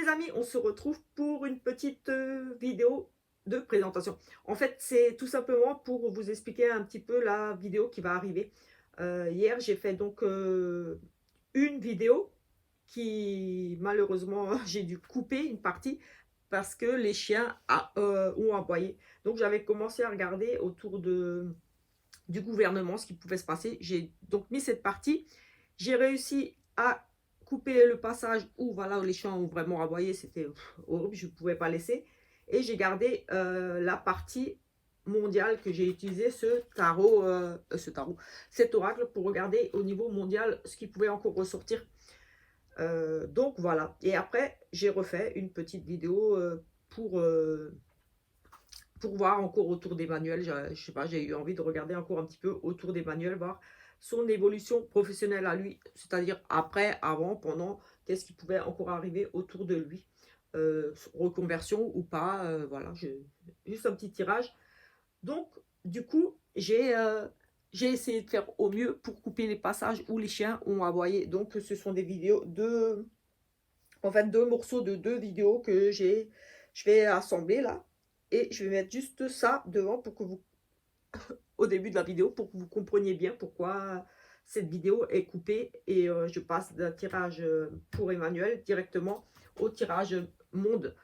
les amis, on se retrouve pour une petite vidéo de présentation. En fait, c'est tout simplement pour vous expliquer un petit peu la vidéo qui va arriver. Hier, j'ai fait donc une vidéo qui, malheureusement, j'ai dû couper une partie parce que les chiens ont aboyé. Donc, j'avais commencé à regarder autour du gouvernement ce qui pouvait se passer. J'ai donc mis cette partie. J'ai réussi à couper le passage où, voilà, où les chiens ont vraiment aboyé. C'était horrible, je ne pouvais pas laisser. Et j'ai gardé la partie mondiale que j'ai utilisé cet oracle pour regarder au niveau mondial ce qui pouvait encore ressortir. Donc voilà. Et après, j'ai refait une petite vidéo pour voir encore autour d'Emmanuel. Je sais pas, j'ai eu envie de regarder encore un petit peu autour d'Emmanuel, voir son évolution professionnelle à lui, c'est-à-dire après, avant, pendant, qu'est-ce qui pouvait encore arriver autour de lui. Reconversion ou pas, voilà, juste un petit tirage. Donc, du coup, j'ai essayé de faire au mieux pour couper les passages où les chiens ont aboyé. Donc, ce sont des vidéos en fait, deux morceaux de deux vidéos que je vais assembler là. Et je vais mettre juste ça devant pour que vous, au début de la vidéo, pour que vous compreniez bien pourquoi cette vidéo est coupée. Et je passe d'un tirage pour Emmanuel directement au tirage monde.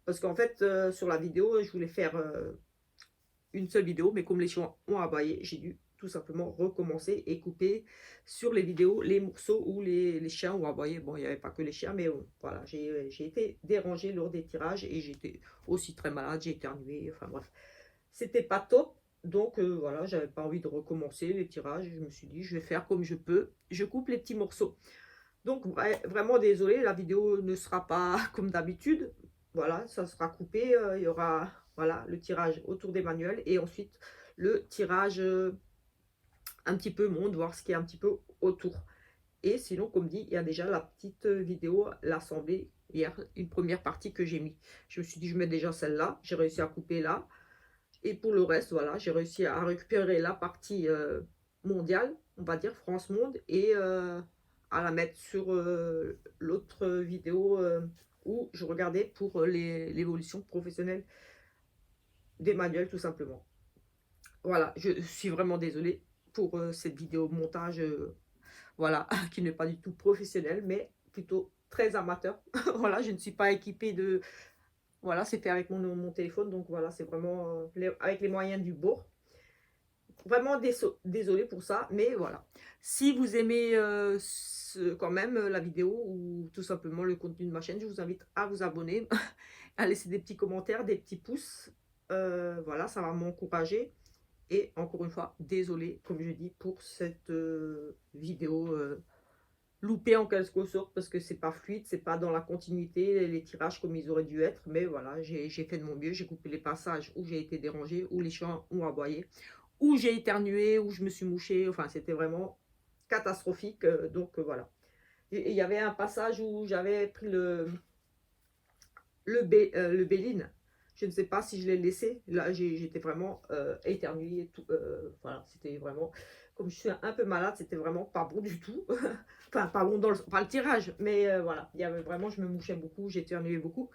Parce qu'en fait, sur la vidéo, je voulais faire une seule vidéo, mais comme les chiens ont aboyé, j'ai dû tout simplement recommencer et couper sur les vidéos les morceaux où les chiens ont aboyé. Bon, il n'y avait pas que les chiens, mais voilà, j'ai été dérangée lors des tirages et j'étais aussi très malade, j'ai éternué, enfin bref. C'était pas top, donc voilà, j'avais pas envie de recommencer les tirages. Je me suis dit, je vais faire comme je peux, je coupe les petits morceaux. Donc vraiment désolé, la vidéo ne sera pas comme d'habitude. Voilà, ça sera coupé. Il y aura voilà, le tirage autour des manuels et ensuite le tirage un petit peu monde, voir ce qui est un petit peu autour. Et sinon, comme dit, il y a déjà la petite vidéo, l'assemblée hier, une première partie que j'ai mis. Je me suis dit, je mets déjà celle-là. J'ai réussi à couper là. Et pour le reste, voilà, j'ai réussi à récupérer la partie mondiale, on va dire France Monde, et à la mettre sur l'autre vidéo où je regardais pour l'évolution professionnelle d'Emmanuel, tout simplement. Voilà, je suis vraiment désolée pour cette vidéo montage, voilà, qui n'est pas du tout professionnel, mais plutôt très amateur. Voilà, je ne suis pas équipée de... Voilà, c'est fait avec mon téléphone, donc voilà, c'est vraiment avec les moyens du bord. Vraiment désolé pour ça, mais voilà. Si vous aimez quand même la vidéo ou tout simplement le contenu de ma chaîne, je vous invite à vous abonner, à laisser des petits commentaires, des petits pouces. Voilà, ça va m'encourager. Et encore une fois, désolé, comme je dis, pour cette vidéo loupée en quelque sorte, parce que c'est pas fluide, c'est pas dans la continuité, les tirages comme ils auraient dû être. Mais voilà, j'ai fait de mon mieux, j'ai coupé les passages où j'ai été dérangée, où les chiens ont aboyé, où j'ai éternué, où je me suis mouchée. Enfin, c'était vraiment catastrophique. Donc voilà. Et il y avait un passage où j'avais pris le Béline. Je ne sais pas si je l'ai laissé. Là, j'étais vraiment éternuée. Voilà, c'était vraiment... Comme je suis un peu malade, c'était vraiment pas bon du tout. Enfin, pas bon dans pas le tirage. Mais voilà, il y avait vraiment... Je me mouchais beaucoup, j'éternuais beaucoup.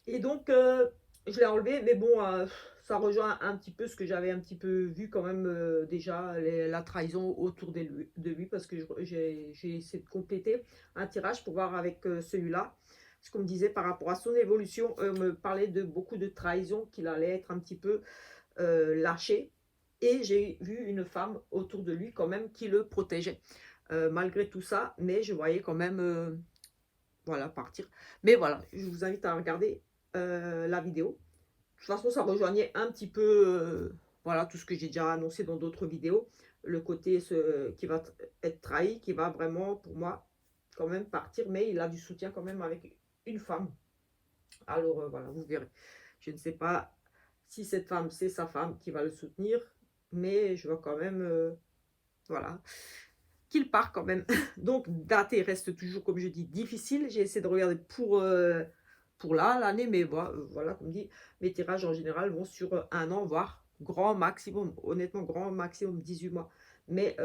Et donc, je l'ai enlevé. Mais bon, ça rejoint un petit peu ce que j'avais un petit peu vu quand même déjà, la trahison autour de lui. Parce que j'ai essayé de compléter un tirage pour voir avec celui-là ce qu'on me disait par rapport à son évolution. On me parlait de beaucoup de trahison, qu'il allait être un petit peu lâché. Et j'ai vu une femme autour de lui quand même qui le protégeait. Malgré tout ça, mais je voyais quand même voilà, partir. Mais voilà, je vous invite à regarder la vidéo. De toute façon, ça rejoignait un petit peu voilà, tout ce que j'ai déjà annoncé dans d'autres vidéos. Le côté qui va être trahi, qui va vraiment, pour moi, quand même partir. Mais il a du soutien quand même avec une femme. Alors voilà, vous verrez. Je ne sais pas si cette femme, c'est sa femme qui va le soutenir. Mais je vois quand même, voilà, qu'il part quand même. Donc, dater reste toujours, comme je dis, difficile. J'ai essayé de regarder pour là, l'année, mais voilà, comme dit, mes tirages en général vont sur un an, voire grand maximum, honnêtement, grand maximum 18 mois. Mais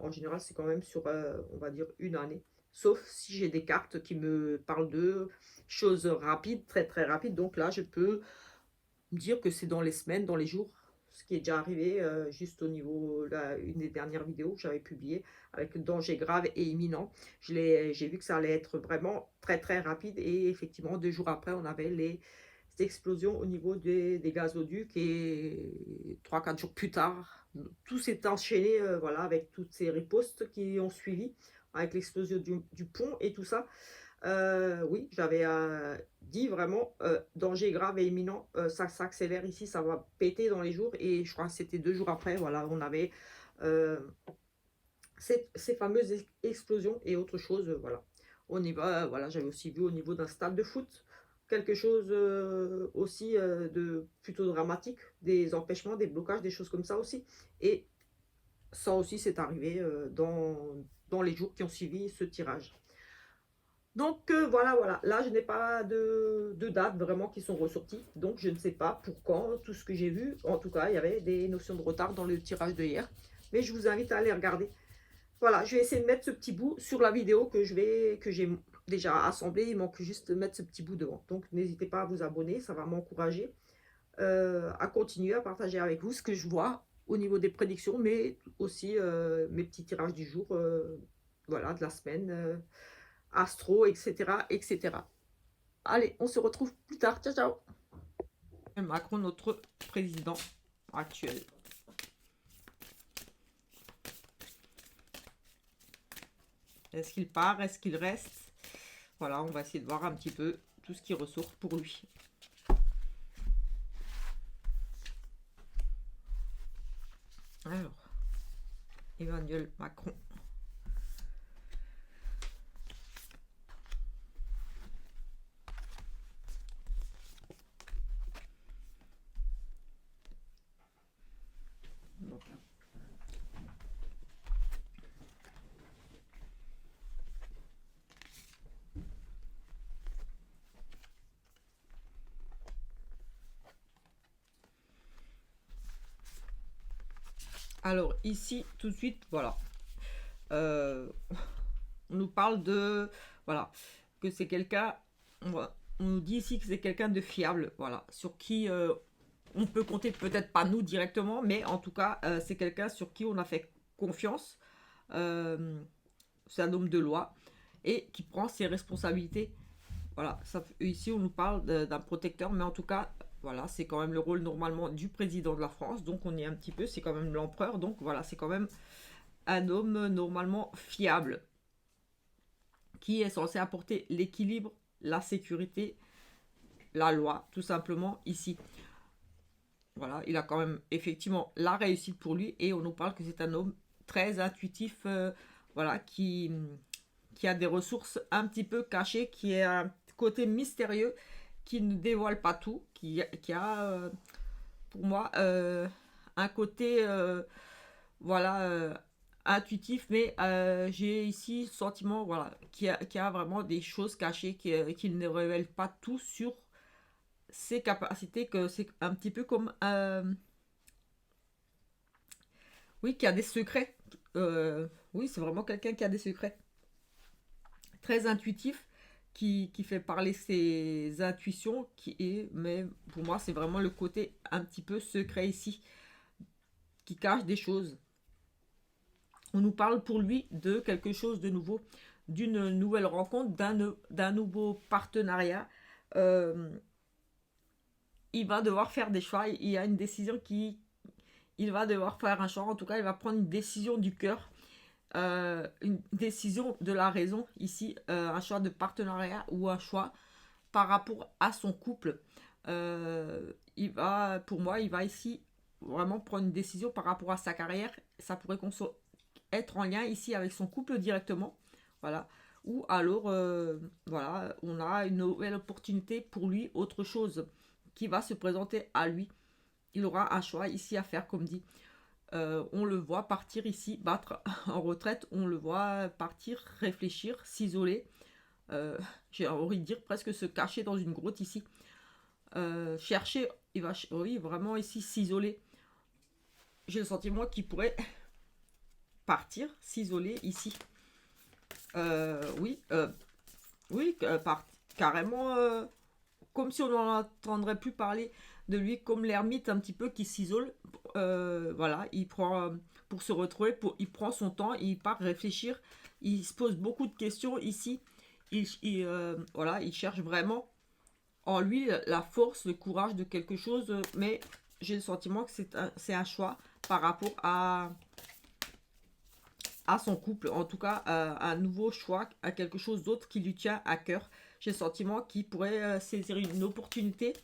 en général, c'est quand même sur, on va dire, une année. sauf si j'ai des cartes qui me parlent de choses rapides, très très rapides. Donc là, je peux me dire que c'est dans les semaines, dans les jours, ce qui est déjà arrivé juste au niveau, là, une des dernières vidéos que j'avais publiées avec danger grave et imminent. J'ai vu que ça allait être vraiment très très rapide et effectivement 2 jours après on avait les explosions au niveau des gazoducs et 3 4 jours plus tard, tout s'est enchaîné voilà, avec toutes ces ripostes qui ont suivi avec l'explosion du pont et tout ça. Oui, j'avais, dit vraiment, danger grave et imminent, ça s'accélère ici, ça va péter dans les jours et je crois que c'était 2 jours après, voilà, on avait, heu, ces fameuses explosions et autre chose, voilà. Au niveau, voilà, j'avais aussi vu au niveau d'un stade de foot, quelque chose, aussi, de plutôt dramatique, des empêchements, des blocages, des choses comme ça aussi et ça aussi c'est arrivé, dans les jours qui ont suivi ce tirage. Donc voilà, voilà. Là, je n'ai pas de dates vraiment qui sont ressorties, donc je ne sais pas pour quand. Tout ce que j'ai vu, en tout cas, il y avait des notions de retard dans le tirage de hier. Mais je vous invite à aller regarder. Voilà, je vais essayer de mettre ce petit bout sur la vidéo que j'ai déjà assemblée. Il manque juste de mettre ce petit bout devant. Donc n'hésitez pas à vous abonner, ça va m'encourager à continuer à partager avec vous ce que je vois au niveau des prédictions, mais aussi mes petits tirages du jour, voilà, de la semaine. Astro, etc., etc. Allez, on se retrouve plus tard. Ciao, ciao. Macron, notre président actuel. Est-ce qu'il part? Est-ce qu'il reste? Voilà, on va essayer de voir un petit peu tout ce qui ressort pour lui. Alors, Emmanuel Macron. Alors, ici, tout de suite, voilà. On nous parle de... Voilà. Que c'est quelqu'un... On nous dit ici que c'est quelqu'un de fiable. Voilà. Sur qui on peut compter, peut-être pas nous directement, mais en tout cas, c'est quelqu'un sur qui on a fait confiance. C'est un homme de loi et qui prend ses responsabilités. Voilà, ça, ici on nous parle d'un protecteur, mais en tout cas, voilà, c'est quand même le rôle normalement du président de la France, donc on est un petit peu, c'est quand même l'empereur, donc voilà, c'est quand même un homme normalement fiable, qui est censé apporter l'équilibre, la sécurité, la loi, tout simplement ici. Voilà, il a quand même effectivement la réussite pour lui, et on nous parle que c'est un homme très intuitif, voilà, qui a des ressources un petit peu cachées, qui est un côté mystérieux, qui ne dévoile pas tout, qui a, pour moi, un côté, voilà, intuitif, mais j'ai ici le sentiment, voilà, qui a vraiment des choses cachées, qu'il ne révèle pas tout sur ses capacités, que c'est un petit peu comme, oui, qui a des secrets. Oui, c'est vraiment quelqu'un qui a des secrets. Très intuitif, qui fait parler ses intuitions, mais pour moi, c'est vraiment le côté un petit peu secret ici, qui cache des choses. On nous parle pour lui de quelque chose de nouveau, d'une nouvelle rencontre, d'un nouveau partenariat. Il va devoir faire des choix. Il y a une décision il va devoir faire un choix. En tout cas, il va prendre une décision du cœur. Une décision de la raison ici, un choix de partenariat ou un choix par rapport à son couple. Pour moi, il va ici vraiment prendre une décision par rapport à sa carrière. Ça pourrait être en lien ici avec son couple directement, voilà. Ou alors, voilà, on a une nouvelle opportunité pour lui, autre chose qui va se présenter à lui. Il aura un choix ici à faire, comme dit. On le voit partir ici, battre en retraite, on le voit partir, réfléchir, s'isoler. J'ai envie de dire presque se cacher dans une grotte ici. Chercher, il va oui, vraiment ici s'isoler. J'ai le sentiment qu'il pourrait partir, s'isoler ici. Oui, oui, carrément, comme si on n'en entendrait plus parler de lui, comme l'ermite un petit peu qui s'isole. Voilà, il prend, pour se retrouver, il prend son temps, il part réfléchir, il se pose beaucoup de questions ici. Voilà, il cherche vraiment en lui la force, le courage de quelque chose, mais j'ai le sentiment que c'est un choix par rapport à son couple, en tout cas un nouveau choix, à quelque chose d'autre qui lui tient à cœur. J'ai le sentiment qu'il pourrait saisir une opportunité.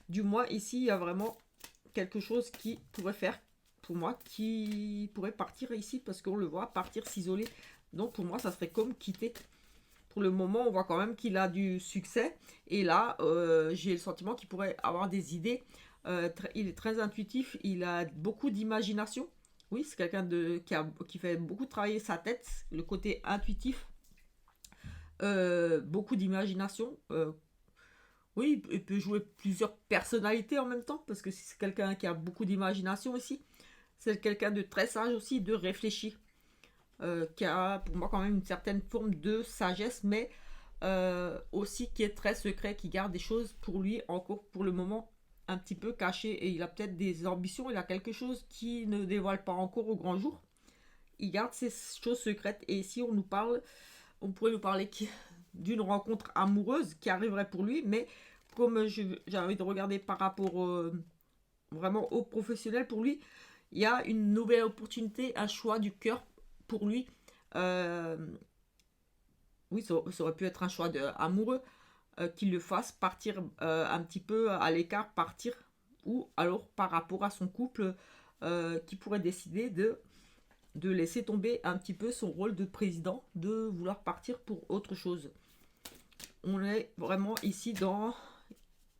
Du moins, ici, il y a vraiment quelque chose qui pourrait faire, pour moi, qui pourrait partir ici, parce qu'on le voit partir, s'isoler. Donc pour moi, ça serait comme quitter. Pour le moment, on voit quand même qu'il a du succès. Et là, j'ai le sentiment qu'il pourrait avoir des idées. Il est très intuitif, il a beaucoup d'imagination. Oui, c'est quelqu'un qui fait beaucoup travailler sa tête, le côté intuitif, beaucoup d'imagination. Oui, il peut jouer plusieurs personnalités en même temps, parce que c'est quelqu'un qui a beaucoup d'imagination ici. C'est quelqu'un de très sage aussi, de réfléchi, qui a pour moi quand même une certaine forme de sagesse, mais aussi qui est très secret, qui garde des choses pour lui encore pour le moment un petit peu cachées. Et il a peut-être des ambitions, il a quelque chose qui ne dévoile pas encore au grand jour. Il garde ces choses secrètes. Et si on nous parle, on pourrait nous parler d'une rencontre amoureuse qui arriverait pour lui, mais comme j'ai envie de regarder par rapport vraiment au professionnel pour lui, il y a une nouvelle opportunité, un choix du cœur pour lui. Euh, oui, ça aurait pu être un choix amoureux qui le fasse partir un petit peu à l'écart, partir, ou alors par rapport à son couple qui pourrait décider de laisser tomber un petit peu son rôle de président, de vouloir partir pour autre chose. On est vraiment ici dans...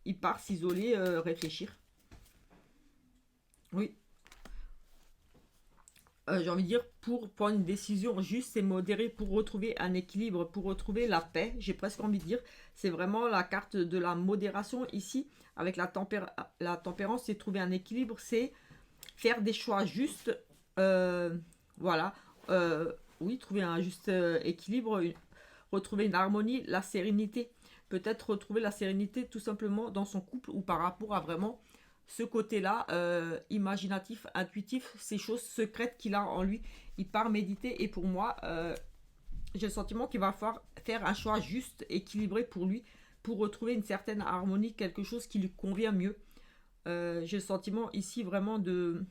Il part s'isoler, réfléchir. Oui, j'ai envie de dire, pour prendre une décision juste et modérée, pour retrouver un équilibre, pour retrouver la paix, j'ai presque envie de dire, c'est vraiment la carte de la modération ici, avec la tempérance, c'est trouver un équilibre, c'est faire des choix justes, euh, voilà, oui, trouver un juste équilibre, retrouver une harmonie, la sérénité, peut-être retrouver la sérénité tout simplement dans son couple ou par rapport à vraiment ce côté-là, imaginatif, intuitif, ces choses secrètes qu'il a en lui. Il part méditer et pour moi, j'ai le sentiment qu'il va falloir faire un choix juste, équilibré pour lui, pour retrouver une certaine harmonie, quelque chose qui lui convient mieux. J'ai le sentiment ici vraiment de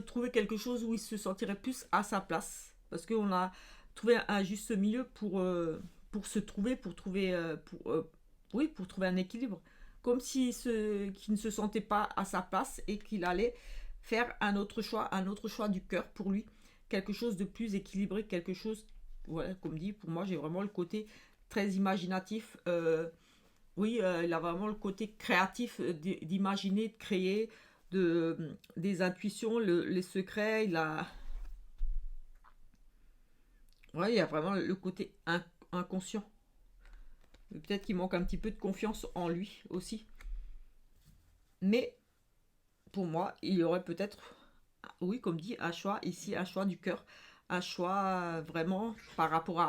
trouver quelque chose où il se sentirait plus à sa place. Parce qu'on a trouvé un juste milieu pour se trouver, oui, pour trouver un équilibre. Comme qu'il ne se sentait pas à sa place et qu'il allait faire un autre choix du cœur pour lui. Quelque chose de plus équilibré, quelque chose, voilà, comme dit, pour moi, j'ai vraiment le côté très imaginatif. Oui, il a vraiment le côté créatif d'imaginer, de créer, des intuitions, les secrets. Ouais, il y a vraiment le côté inconscient. Peut-être qu'il manque un petit peu de confiance en lui aussi. Mais pour moi, il y aurait peut-être, oui, comme dit, un choix ici, un choix du cœur, un choix vraiment par rapport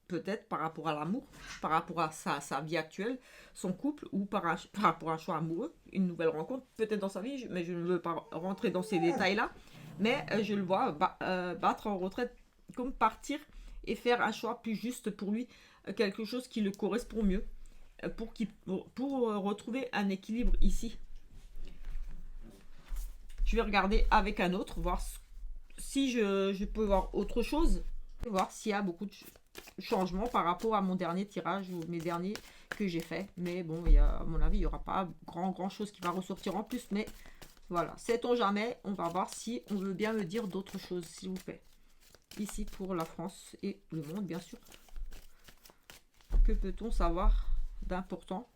peut-être par rapport à l'amour, par rapport à sa vie actuelle, son couple, ou par rapport à un choix amoureux, une nouvelle rencontre, peut-être dans sa vie, mais je ne veux pas rentrer dans ces détails-là. Mais je le vois battre en retraite, comme partir et faire un choix plus juste pour lui, quelque chose qui le correspond mieux, pour retrouver un équilibre ici. Je vais regarder avec un autre, voir si je peux voir autre chose, voir s'il y a beaucoup de changements par rapport à mon dernier tirage ou mes derniers que j'ai fait. Mais bon, à mon avis, il n'y aura pas grand chose qui va ressortir en plus. Mais voilà, sait-on jamais, on va voir si on veut bien me dire d'autres choses, s'il vous plaît. Ici pour la France et le monde, bien sûr. Que peut-on savoir d'important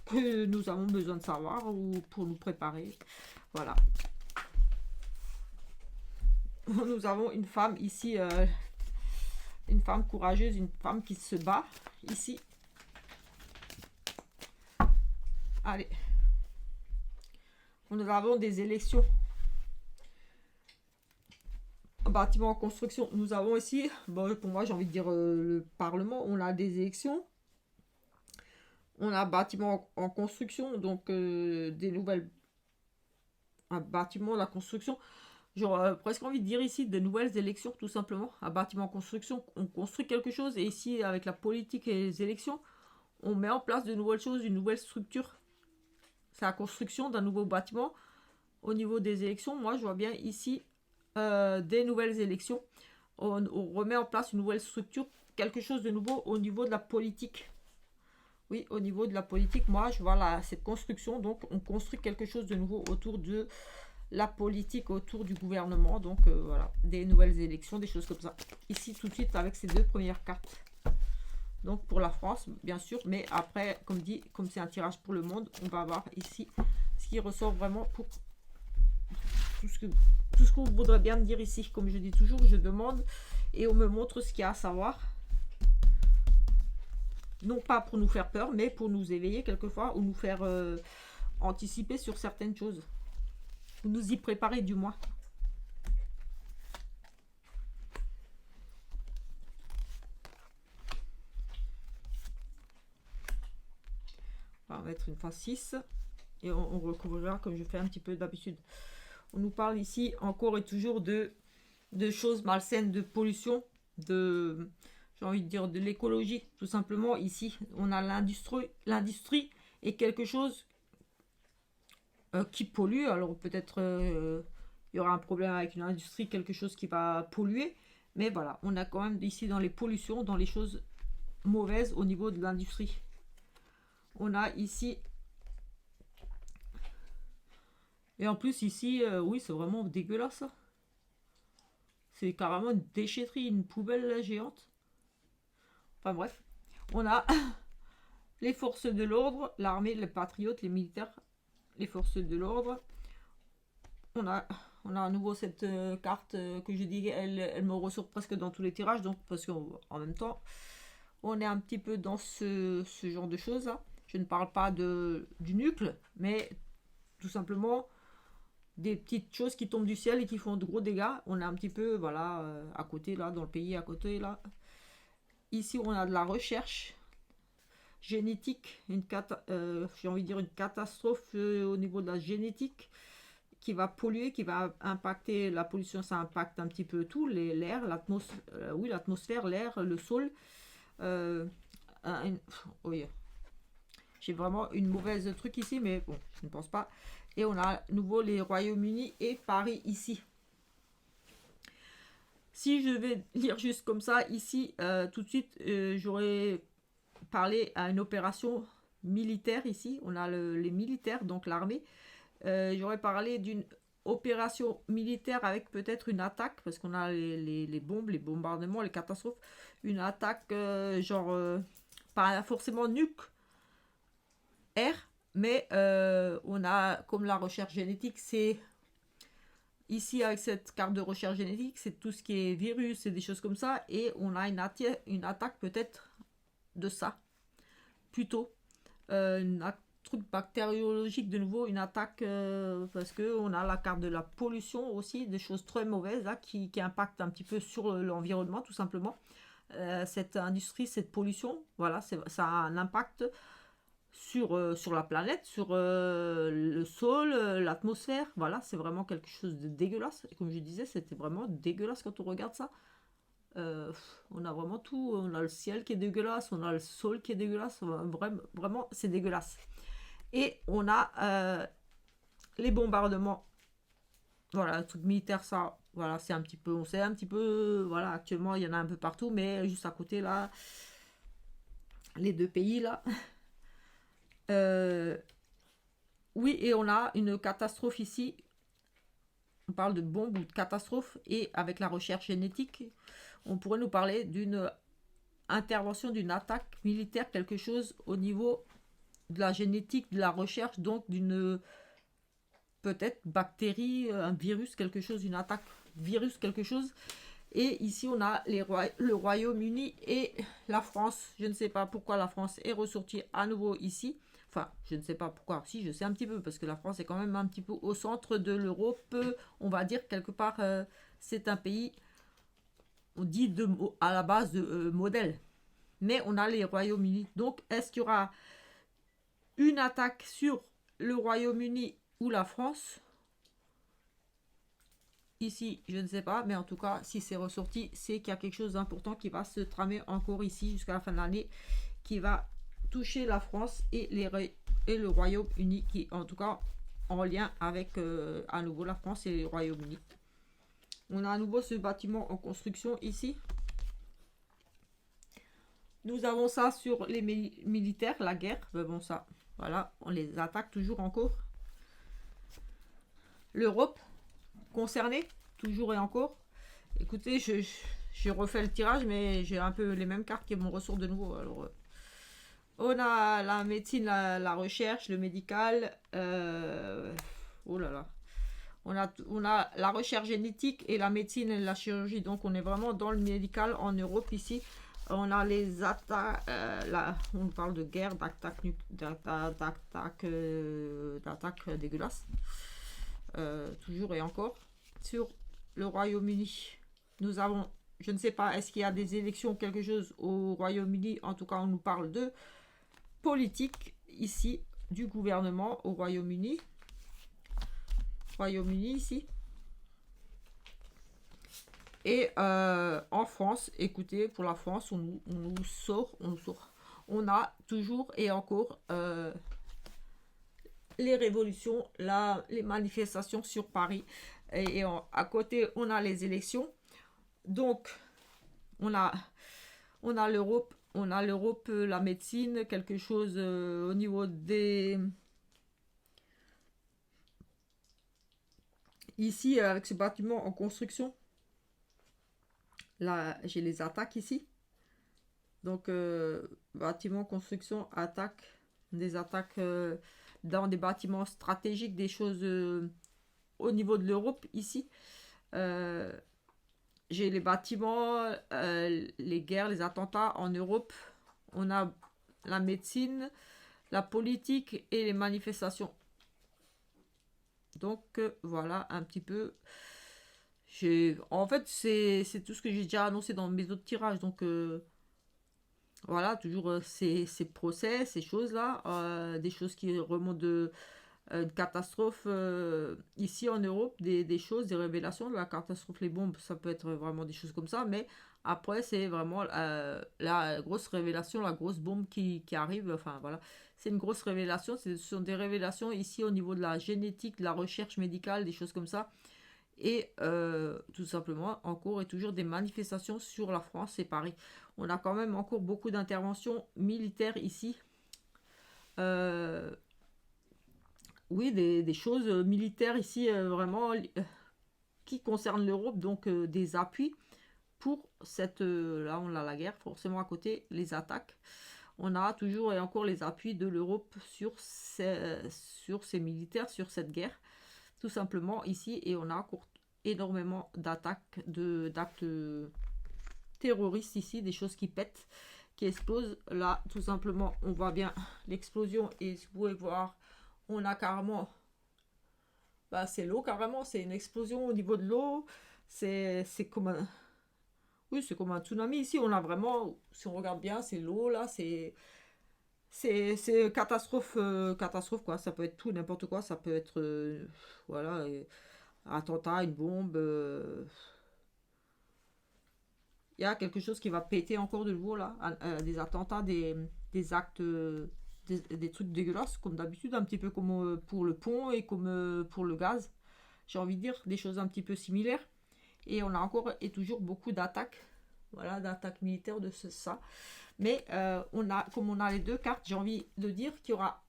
que nous avons besoin de savoir ou pour nous préparer? Voilà. Nous avons une femme ici, une femme courageuse, une femme qui se bat ici. Allez. Nous avons des élections. Un bâtiment en construction, nous avons ici, bon, pour moi j'ai envie de dire le Parlement, on a des élections, on a un bâtiment en construction, donc des nouvelles, un bâtiment, la construction, j'aurais presque envie de dire ici de nouvelles élections, tout simplement. Un bâtiment en construction, on construit quelque chose, et ici, avec la politique et les élections, on met en place de nouvelles choses, une nouvelle structure. C'est la construction d'un nouveau bâtiment. Au niveau des élections, moi, je vois bien ici des nouvelles élections. On remet en place une nouvelle structure, quelque chose de nouveau au niveau de la politique. Oui, au niveau de la politique, moi, je vois cette construction. Donc, on construit quelque chose de nouveau autour de la politique, autour du gouvernement. Donc, voilà, des nouvelles élections, des choses comme ça. Ici, tout de suite, avec ces deux premières cartes. Donc, pour la France, bien sûr. Mais après, comme dit, comme c'est un tirage pour le monde, on va voir ici ce qui ressort vraiment pour tout ce qu'on voudrait bien me dire ici. Comme je dis toujours, je demande et on me montre ce qu'il y a à savoir. Non pas pour nous faire peur, mais pour nous éveiller quelquefois ou nous faire anticiper sur certaines choses. Ou nous y préparer du moins. On va mettre une fois 6 et on recouvrira comme je fais un petit peu d'habitude. On nous parle ici encore et toujours de choses malsaines, de pollution, de, j'ai envie de dire, de l'écologie. Tout simplement, ici, on a l'industrie. L'industrie est quelque chose qui pollue. Alors peut-être il y aura un problème avec une industrie, quelque chose qui va polluer. Mais voilà, on a quand même ici dans les pollutions, dans les choses mauvaises au niveau de l'industrie. On a ici... Et en plus ici, oui, c'est vraiment dégueulasse ça. C'est carrément une déchetterie, une poubelle géante. Enfin bref, on a les forces de l'ordre, l'armée, les patriotes, les militaires, les forces de l'ordre. On a à nouveau cette carte que je dis, elle me ressort presque dans tous les tirages, donc parce qu'en même temps, on est un petit peu dans ce genre de choses là. Je ne parle pas du nucléaire, mais tout simplement des petites choses qui tombent du ciel et qui font de gros dégâts. On est un petit peu, voilà, à côté là, dans le pays à côté là. Ici, on a de la recherche génétique, j'ai envie de dire une catastrophe au niveau de la génétique qui va polluer, qui va impacter la pollution, ça impacte un petit peu tout, l'air, l'atmosphère, oui, l'atmosphère, l'air, le sol. Oui, j'ai vraiment une mauvaise truc ici, mais bon, je ne pense pas. Et on a à nouveau les Royaumes-Unis et Paris ici. Si je vais lire juste comme ça, ici, tout de suite, j'aurais parlé à une opération militaire ici. On a les militaires, donc l'armée. J'aurais parlé d'une opération militaire avec peut-être une attaque, parce qu'on a les bombes, les bombardements, les catastrophes. Une attaque pas forcément nucléaire, mais on a, comme la recherche génétique, c'est ici avec cette carte de recherche génétique, c'est tout ce qui est virus et des choses comme ça, et on a une attaque peut-être de ça, plutôt. Une truc bactériologique de nouveau, une attaque parce qu'on a la carte de la pollution aussi, des choses très mauvaises là, qui impactent un petit peu sur l'environnement tout simplement. Cette industrie, cette pollution, voilà, ça a un impact sur la planète, sur le sol, l'atmosphère. Voilà, c'est vraiment quelque chose de dégueulasse. Et comme je disais, c'était vraiment dégueulasse quand on regarde ça. On a vraiment tout. On a le ciel qui est dégueulasse, on a le sol qui est dégueulasse. Vraiment, c'est dégueulasse. Et on a les bombardements. Voilà, le truc militaire, ça, voilà, c'est un petit peu, on sait un petit peu, voilà, actuellement, il y en a un peu partout, mais juste à côté, là, les deux pays, là. Euh, oui, et on a une catastrophe ici. On parle de bombe ou de catastrophe, et avec la recherche génétique, on pourrait nous parler d'une intervention, d'une attaque militaire, quelque chose au niveau de la génétique, de la recherche, donc d'une peut-être bactérie, un virus, quelque chose, une attaque virus, quelque chose. Et ici, on a le Royaume-Uni et la France. Je ne sais pas pourquoi la France est ressortie à nouveau ici. Enfin, je ne sais pas pourquoi. Si, je sais un petit peu, parce que la France est quand même un petit peu au centre de l'Europe. On va dire quelque part, c'est un pays, on dit à la base de modèle. Mais on a les Royaumes-Unis. Donc, est-ce qu'il y aura une attaque sur le Royaume-Uni ou la France? Ici, je ne sais pas, mais en tout cas, si c'est ressorti, c'est qu'il y a quelque chose d'important qui va se tramer encore ici jusqu'à la fin de l'année, qui va toucher la France et le Royaume-Uni, qui en tout cas en lien avec à nouveau la France et le Royaume-Uni. On a à nouveau ce bâtiment en construction ici. Nous avons ça sur les militaires, la guerre. Mais bon, ça, voilà, on les attaque toujours encore. L'Europe concernée, toujours et encore. Écoutez, je refais le tirage, mais j'ai un peu les mêmes cartes qui me ressortent de nouveau. Alors, on a la médecine, la recherche, le médical. Oh là là. On a la recherche génétique et la médecine et la chirurgie. Donc, on est vraiment dans le médical en Europe ici. On a les attaques, on parle de guerre, d'attaques dégueulasses. Toujours et encore. Sur le Royaume-Uni, nous avons, je ne sais pas, est-ce qu'il y a des élections ou quelque chose au Royaume-Uni? En tout cas, on nous parle de politique ici, du gouvernement au Royaume-Uni. Royaume-Uni ici. Et en France, écoutez, pour la France, on nous sort. On a toujours et encore les révolutions, les manifestations sur Paris. Et à côté, on a les élections. Donc, on a l'Europe, la médecine, quelque chose au niveau des... Ici, avec ce bâtiment en construction, là, j'ai les attaques ici. Donc, bâtiment, construction, attaque, des attaques dans des bâtiments stratégiques, des choses au niveau de l'Europe ici. J'ai les bâtiments, les guerres, les attentats en Europe. On a la médecine, la politique et les manifestations. Donc, voilà un petit peu. En fait, c'est tout ce que j'ai déjà annoncé dans mes autres tirages. Donc, voilà, toujours ces procès, ces choses-là, des choses qui remontent de catastrophes ici en Europe, des choses, des révélations. La catastrophe, les bombes, ça peut être vraiment des choses comme ça, mais après, c'est vraiment la grosse révélation, la grosse bombe qui arrive. Enfin, voilà, c'est une grosse révélation. Ce sont des révélations ici au niveau de la génétique, de la recherche médicale, des choses comme ça. Et tout simplement, encore et toujours des manifestations sur la France et Paris. On a quand même encore beaucoup d'interventions militaires ici. Oui, des choses militaires ici, vraiment, qui concernent l'Europe, donc des appuis pour cette... là, on a la guerre, forcément à côté, les attaques. On a toujours et encore les appuis de l'Europe sur ces militaires, sur cette guerre, tout simplement ici, et on a encore énormément d'attaques, d'actes terroristes ici, des choses qui pètent, qui explosent. Là, tout simplement, on voit bien l'explosion, et vous pouvez voir, on a carrément, bah, c'est l'eau carrément, c'est une explosion au niveau de l'eau, c'est comme un, oui, c'est comme un tsunami ici, on a vraiment, si on regarde bien, c'est l'eau là, c'est catastrophe, catastrophe quoi, ça peut être tout, n'importe quoi, ça peut être, voilà, attentat, une bombe, il y a quelque chose qui va péter encore de nouveau là, des attentats, des actes, des trucs dégueulasses, comme d'habitude, un petit peu comme pour le pont et comme pour le gaz. J'ai envie de dire des choses un petit peu similaires. Et on a encore et toujours beaucoup d'attaques, voilà, d'attaques militaires de ça. Mais comme on a les deux cartes, j'ai envie de dire qu'il y aura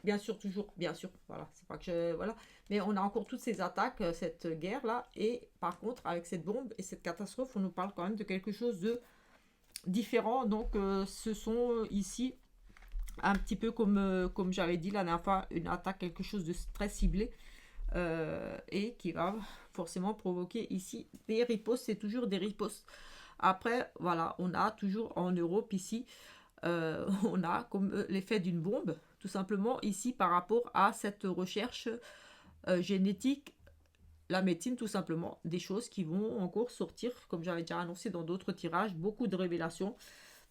bien sûr toujours, bien sûr, voilà, c'est pas que voilà, mais on a encore toutes ces attaques, cette guerre là, et par contre avec cette bombe et cette catastrophe, on nous parle quand même de quelque chose de différent. Donc ce sont ici un petit peu comme j'avais dit la dernière fois, une attaque, quelque chose de très ciblé, et qui va forcément provoquer ici des ripostes. C'est toujours des ripostes. Après, voilà, on a toujours en Europe ici, on a comme l'effet d'une bombe, tout simplement ici par rapport à cette recherche génétique, la médecine, tout simplement, des choses qui vont encore sortir, comme j'avais déjà annoncé dans d'autres tirages, beaucoup de révélations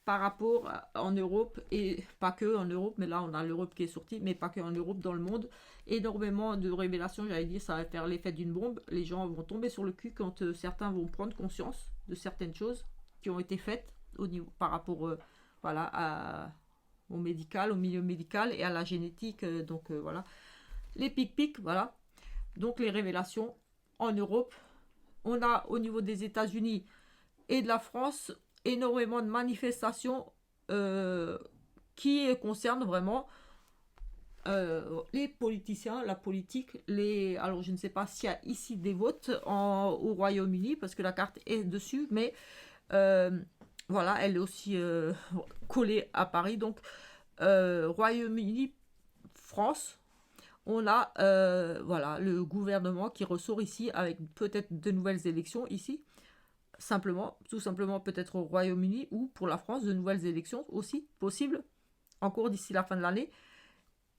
par rapport en Europe, et pas que en Europe, mais là on a l'Europe qui est sortie, mais pas que en Europe, dans le monde, énormément de révélations, j'allais dire, ça va faire l'effet d'une bombe, les gens vont tomber sur le cul quand certains vont prendre conscience de certaines choses qui ont été faites au niveau, par rapport voilà, au médical, au milieu médical et à la génétique, donc voilà, les pic-pics, voilà, donc les révélations en Europe. On a au niveau des États-Unis et de la France énormément de manifestations qui concernent vraiment les politiciens, la politique. Alors je ne sais pas s'il y a ici des votes au Royaume-Uni parce que la carte est dessus, mais voilà, elle est aussi collée à Paris. Donc Royaume-Uni, France, on a voilà, le gouvernement qui ressort ici avec peut-être de nouvelles élections ici. Simplement, tout simplement peut-être au Royaume-Uni ou pour la France, de nouvelles élections aussi possibles, encore d'ici la fin de l'année.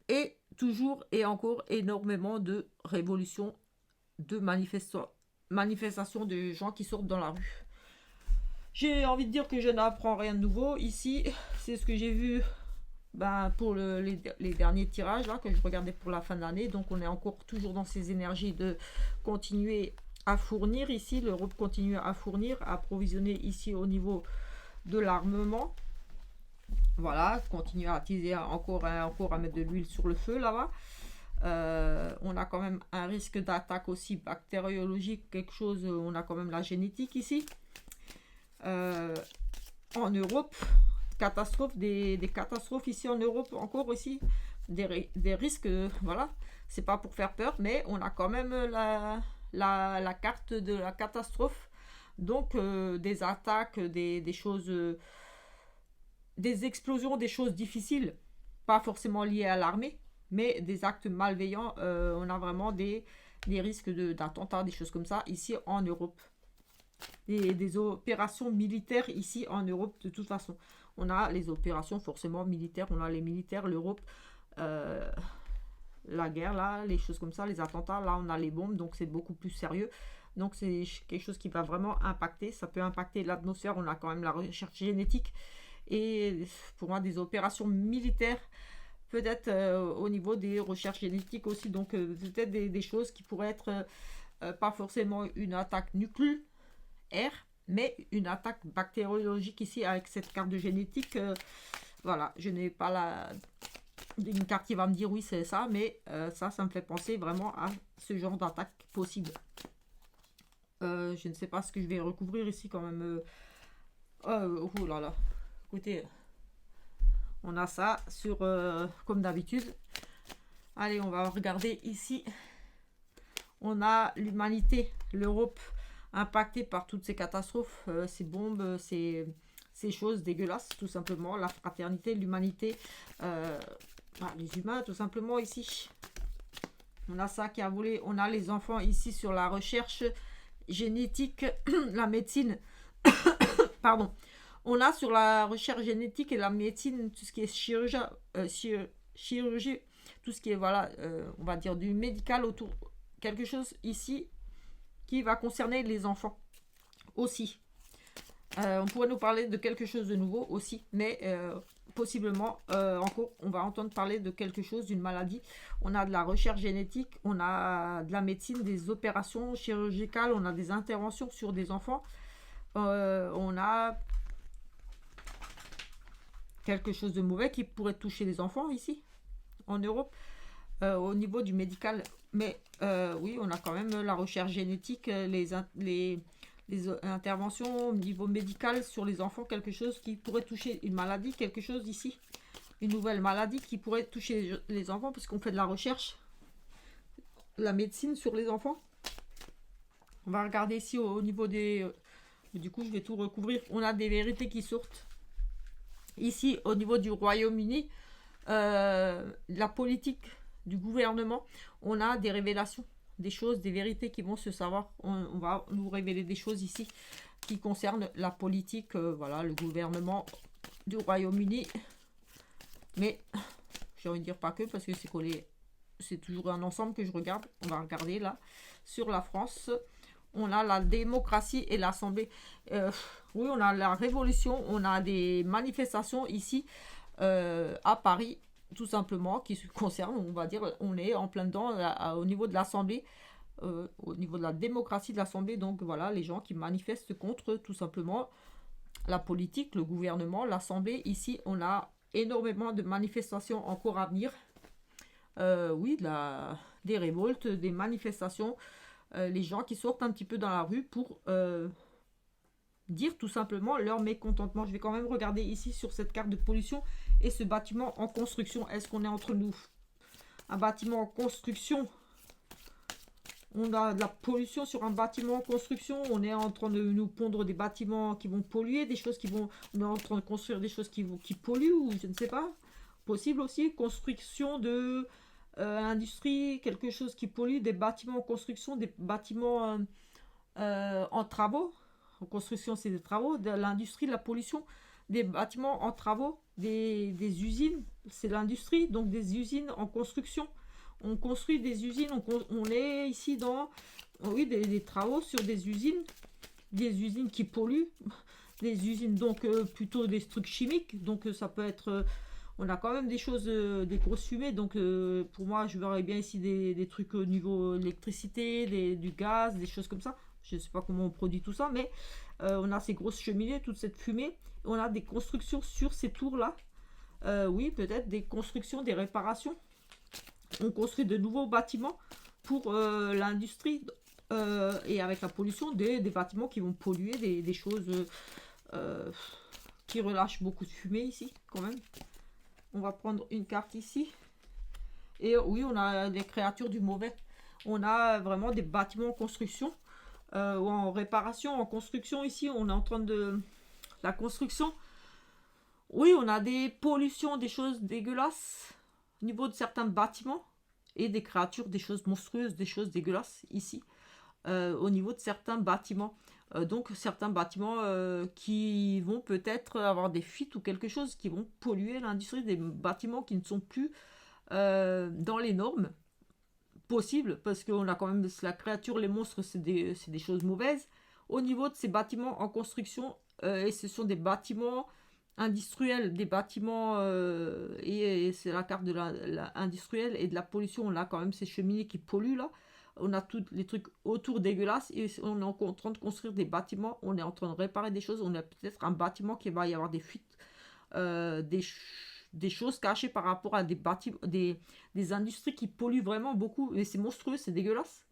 Et toujours et encore énormément de révolutions, de manifestations de gens qui sortent dans la rue. J'ai envie de dire que je n'apprends rien de nouveau ici. C'est ce que j'ai vu pour les derniers tirages là, que je regardais pour la fin de l'année. Donc on est encore toujours dans ces énergies de continuer à fournir ici. L'Europe continue à fournir, à approvisionner ici au niveau de l'armement. Voilà, continuer à attiser encore à mettre de l'huile sur le feu là-bas. On a quand même un risque d'attaque aussi bactériologique, quelque chose, on a quand même la génétique ici. En Europe, catastrophe, des catastrophes ici en Europe, encore ici, des risques, voilà, c'est pas pour faire peur, mais on a quand même la carte de la catastrophe, donc des attaques, des choses, des explosions, des choses difficiles, pas forcément liées à l'armée, mais des actes malveillants, on a vraiment des risques d'attentats, des choses comme ça, ici en Europe. Des opérations militaires ici en Europe, de toute façon. On a les opérations forcément militaires, on a les militaires, l'Europe, la guerre, là, les choses comme ça, les attentats, là, on a les bombes, donc c'est beaucoup plus sérieux. Donc c'est quelque chose qui va vraiment impacter, ça peut impacter l'atmosphère, on a quand même la recherche génétique, et pour moi, des opérations militaires, peut-être au niveau des recherches génétiques aussi, donc peut-être des choses qui pourraient être pas forcément une attaque nucléaire, mais une attaque bactériologique ici avec cette carte de génétique. Voilà, je n'ai pas une carte qui va me dire oui c'est ça, mais ça me fait penser vraiment à ce genre d'attaque possible. Je ne sais pas ce que je vais recouvrir ici quand même. Oh là là, écoutez, on a ça sur comme d'habitude. Allez, on va regarder ici. On a l'humanité, l'Europe impactée par toutes ces catastrophes, ces bombes, ces choses dégueulasses, tout simplement. La fraternité, l'humanité, les humains, tout simplement, ici. On a ça qui a volé. On a les enfants ici sur la recherche génétique, la médecine. Pardon. On a sur la recherche génétique et la médecine, tout ce qui est chirurgie, tout ce qui est, voilà, on va dire du médical autour. Quelque chose ici qui va concerner les enfants aussi. On pourrait nous parler de quelque chose de nouveau aussi, mais possiblement encore on va entendre parler de quelque chose, d'une maladie. On a de la recherche génétique, on a de la médecine, des opérations chirurgicales, on a des interventions sur des enfants, on a quelque chose de mauvais qui pourrait toucher les enfants ici en Europe. Au niveau du médical, mais oui, on a quand même la recherche génétique, les interventions au niveau médical sur les enfants, quelque chose qui pourrait toucher une maladie, quelque chose ici, une nouvelle maladie qui pourrait toucher les enfants, parce qu'on fait de la recherche, la médecine sur les enfants. On va regarder ici au niveau des... du coup, je vais tout recouvrir. On a des vérités qui sortent. Ici, au niveau du Royaume-Uni, la politique du gouvernement, on a des révélations, des choses, des vérités qui vont se savoir. On va nous révéler des choses ici qui concernent la politique, voilà, le gouvernement du Royaume-Uni. Mais j'ai envie de dire pas que, parce que c'est collé c'est toujours un ensemble que je regarde. On va regarder là. Sur la France, on a la démocratie et l'Assemblée. Oui, on a la révolution, on a des manifestations ici à Paris, tout simplement, qui se concernent, on va dire, on est en plein dedans au niveau de l'Assemblée, au niveau de la démocratie de l'Assemblée. Donc voilà, les gens qui manifestent contre tout simplement la politique, le gouvernement, l'Assemblée. Ici, on a énormément de manifestations en cours à venir. Oui, des révoltes, des manifestations, les gens qui sortent un petit peu dans la rue pour dire tout simplement leur mécontentement. Je vais quand même regarder ici sur cette carte de pollution et ce bâtiment en construction. Est-ce qu'on est entre nous? Un bâtiment en construction. On a de la pollution sur un bâtiment en construction. On est en train de nous pondre des bâtiments qui vont polluer, des choses qui vont... On est en train de construire des choses qui polluent ou je ne sais pas. Possible aussi. Construction de industrie, quelque chose qui pollue, des bâtiments en construction, des bâtiments en travaux. En construction, c'est des travaux, de l'industrie, de la pollution, des bâtiments en travaux, des usines, c'est l'industrie, donc des usines en construction. On construit des usines, on est ici dans oui, des travaux sur des usines qui polluent, des usines donc plutôt des trucs chimiques, donc ça peut être... on a quand même des choses, des grosses fumées, donc pour moi je verrais bien ici des trucs au niveau électricité, du gaz, des choses comme ça. Je ne sais pas comment on produit tout ça, mais on a ces grosses cheminées, toute cette fumée. On a des constructions sur ces tours-là. Oui, peut-être des constructions, des réparations. On construit de nouveaux bâtiments pour l'industrie et avec la pollution, des bâtiments qui vont polluer, des choses qui relâchent beaucoup de fumée ici, quand même. On va prendre une carte ici. Et oui, on a des créatures du mauvais. On a vraiment des bâtiments en construction. Ou en réparation, en construction ici, on est en train de... La construction, oui, on a des pollutions, des choses dégueulasses au niveau de certains bâtiments et des créatures, des choses monstrueuses, des choses dégueulasses ici au niveau de certains bâtiments. Donc certains bâtiments qui vont peut-être avoir des fuites ou quelque chose qui vont polluer l'industrie, des bâtiments qui ne sont plus dans les normes possible parce qu'on a quand même la créature, les monstres, c'est des choses mauvaises. Au niveau de ces bâtiments en construction, et ce sont des bâtiments industriels, des bâtiments et c'est la carte de industrielle et de la pollution. On a quand même ces cheminées qui polluent là. On a tous les trucs autour dégueulasses et on est en train de construire des bâtiments. On est en train de réparer des choses. On a peut-être un bâtiment qui va y avoir des fuites, des choses cachées par rapport à des bâtiments, des industries qui polluent vraiment beaucoup. Et c'est monstrueux, c'est dégueulasse.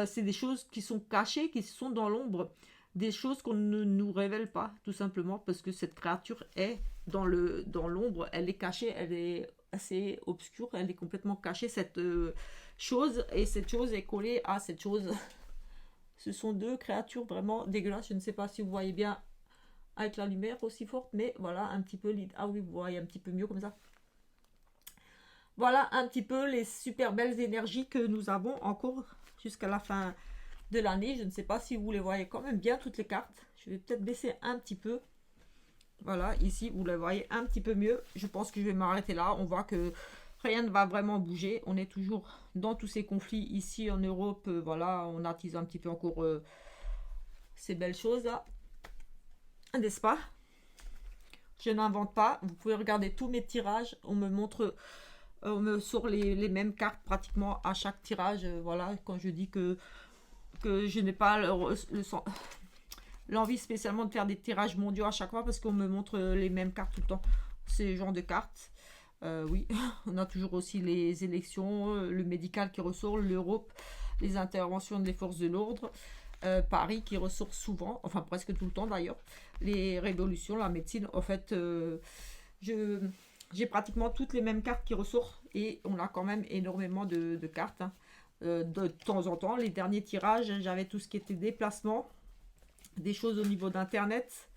C'est des choses qui sont cachées, qui sont dans l'ombre. Des choses qu'on ne nous révèle pas, tout simplement, parce que cette créature est dans l'ombre, elle est cachée, elle est assez obscure, elle est complètement cachée, cette chose, et cette chose est collée à cette chose. Ce sont deux créatures vraiment dégueulasses. Je ne sais pas si vous voyez bien avec la lumière aussi forte, mais voilà un petit peu... Ah oui, vous voyez un petit peu mieux comme ça. Voilà un petit peu les super belles énergies que nous avons encore jusqu'à la fin de l'année. Je ne sais pas si vous les voyez quand même bien toutes les cartes. Je vais peut-être baisser un petit peu. Voilà, ici vous les voyez un petit peu mieux. Je pense que je vais m'arrêter là. On voit que rien ne va vraiment bouger. On est toujours dans tous ces conflits ici en Europe. Voilà, on attise un petit peu encore ces belles choses là. N'est-ce pas? Je n'invente pas. Vous pouvez regarder tous mes tirages. On me sort les mêmes cartes pratiquement à chaque tirage. Voilà, quand je dis que je n'ai pas l'envie spécialement de faire des tirages mondiaux à chaque fois parce qu'on me montre les mêmes cartes tout le temps. Ces genres de cartes. Oui, on a toujours aussi les élections, le médical qui ressort, l'Europe, les interventions des forces de l'ordre. Paris qui ressort souvent, enfin presque tout le temps d'ailleurs, les révolutions, la médecine. En fait, j'ai pratiquement toutes les mêmes cartes qui ressortent et on a quand même énormément de cartes. Hein. De temps en temps, les derniers tirages, j'avais tout ce qui était déplacement, des choses au niveau d'internet,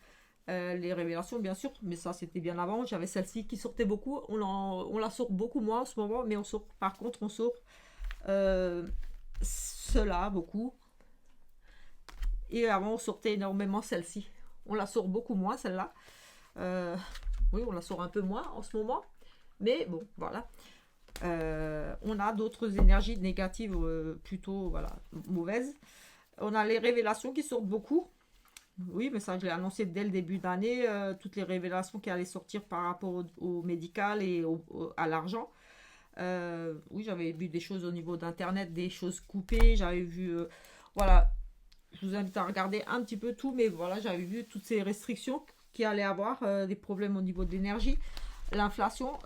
les révélations bien sûr, mais ça c'était bien avant. J'avais celle-ci qui sortait beaucoup, on la sort beaucoup moins en ce moment, mais par contre on sort cela beaucoup. Et avant, on sortait énormément celle-ci. On la sort beaucoup moins, celle-là. Oui, on la sort un peu moins en ce moment. Mais bon, voilà. On a d'autres énergies négatives, plutôt voilà, mauvaises. On a les révélations qui sortent beaucoup. Oui, mais ça, je l'ai annoncé dès le début d'année, toutes les révélations qui allaient sortir par rapport au médical et à l'argent. Oui, j'avais vu des choses au niveau d'Internet, des choses coupées, j'avais vu, voilà, je vous invite à regarder un petit peu tout, mais voilà, j'avais vu toutes ces restrictions qui allaient avoir, des problèmes au niveau de l'énergie, l'inflation,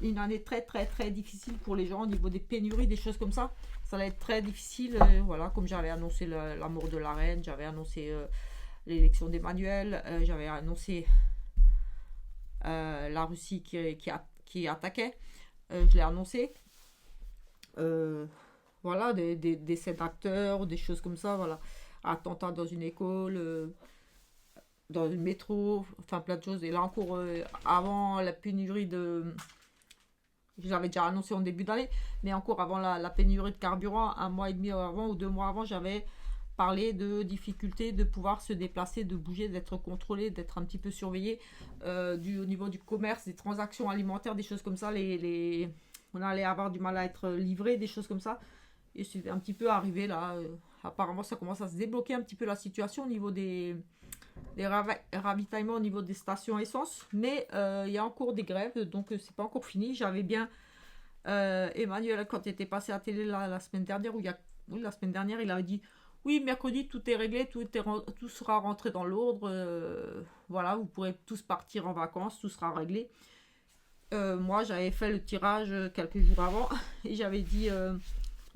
une année très très très difficile pour les gens au niveau des pénuries, des choses comme ça. Ça allait être très difficile, voilà, comme j'avais annoncé la mort de la reine, j'avais annoncé l'élection d'Emmanuel, j'avais annoncé la Russie qui attaquait, je l'ai annoncé. Euh, voilà, des décès d'acteurs, des choses comme ça, voilà. Attentats dans une école, dans une métro, enfin plein de choses. Et là encore, avant la pénurie de... J'avais déjà annoncé en début d'année, mais encore avant la pénurie de carburant, un mois et demi avant ou 2 mois avant, j'avais parlé de difficultés de pouvoir se déplacer, de bouger, d'être contrôlé, d'être un petit peu surveillé, au niveau du commerce, des transactions alimentaires, des choses comme ça. On allait avoir du mal à être livré, des choses comme ça. Et c'est un petit peu arrivé là. Apparemment, ça commence à se débloquer un petit peu la situation au niveau des ravitaillements, au niveau des stations essence. Mais il y a encore des grèves, donc c'est pas encore fini. J'avais bien Emmanuel, quand il était passé à la télé la semaine dernière, oui, la semaine dernière, il avait dit oui, mercredi, tout est réglé, tout sera rentré dans l'ordre. Voilà, vous pourrez tous partir en vacances, tout sera réglé. Moi, j'avais fait le tirage quelques jours avant et j'avais dit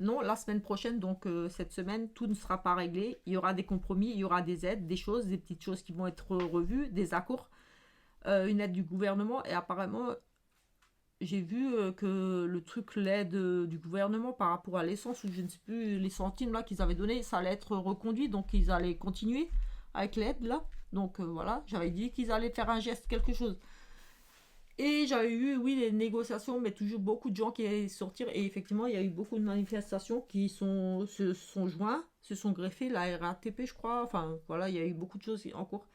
non, la semaine prochaine, donc cette semaine, tout ne sera pas réglé. Il y aura des compromis, il y aura des aides, des choses, des petites choses qui vont être revues, des accords, une aide du gouvernement. Et apparemment, j'ai vu que le truc, l'aide du gouvernement par rapport à l'essence, ou je ne sais plus, les centimes là qu'ils avaient donné, ça allait être reconduit, donc ils allaient continuer avec l'aide là. Donc voilà, j'avais dit qu'ils allaient faire un geste, quelque chose. Et j'avais eu, oui, les négociations, mais toujours beaucoup de gens qui allaient sortir. Et effectivement, il y a eu beaucoup de manifestations qui se sont joints, se sont greffés, la RATP, je crois. Enfin, voilà, il y a eu beaucoup de choses en cours.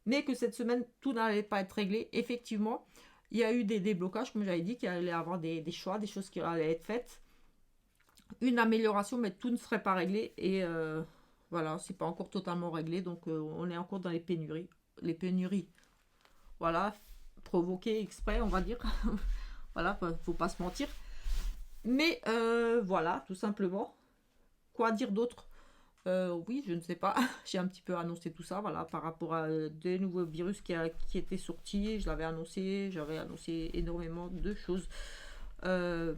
Mais que cette semaine, tout n'allait pas être réglé. Effectivement, il y a eu des déblocages, comme j'avais dit, qu'il allait y avoir des choix, des choses qui allaient être faites. Une amélioration, mais tout ne serait pas réglé. Et voilà, c'est pas encore totalement réglé. Donc, on est encore dans les pénuries. Les pénuries, voilà, provoquées exprès, on va dire. Voilà, faut pas se mentir. Mais voilà, tout simplement. Quoi dire d'autre? Oui, je ne sais pas. J'ai un petit peu annoncé tout ça, voilà, par rapport à des nouveaux virus qui étaient sortis. Je l'avais annoncé, j'avais annoncé énormément de choses. Euh,